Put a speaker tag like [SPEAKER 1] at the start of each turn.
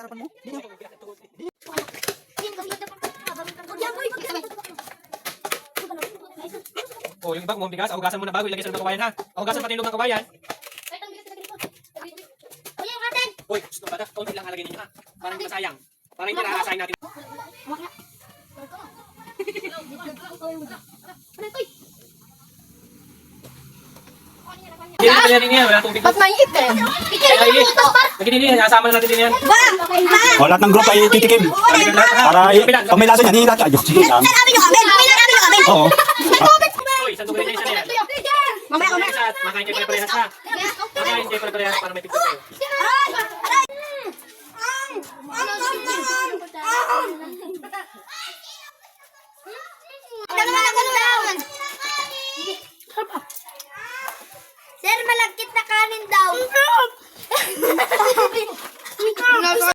[SPEAKER 1] sa harapan mo.
[SPEAKER 2] Oh, yung iba kung bigas, hugasan mo na bago ilagay sa loob ng kawayan ha. Hugasan pati yung loob ng kawayan. Uy, gusto ba? Konti lang halagay ninyo ha. Para hindi masayang. Para hindi nakakasayang natin. Hindi na kanya rin yan. Wala tubig.
[SPEAKER 3] Ba't may ite?
[SPEAKER 2] Lagi din yan. Nasama na natin din yan.
[SPEAKER 1] O, lahat ng group ay titikim. Para pag may lasa niyan, hihilat ka. Ayun, sige lang. Oo.
[SPEAKER 2] Uy, isang tubig na isa na yan.
[SPEAKER 3] Mamaya.
[SPEAKER 2] Makain kayo pare-parehas ha. Makain kayo pare-parehas para may picture kayo.
[SPEAKER 3] Sir, malagkit na kanin daw.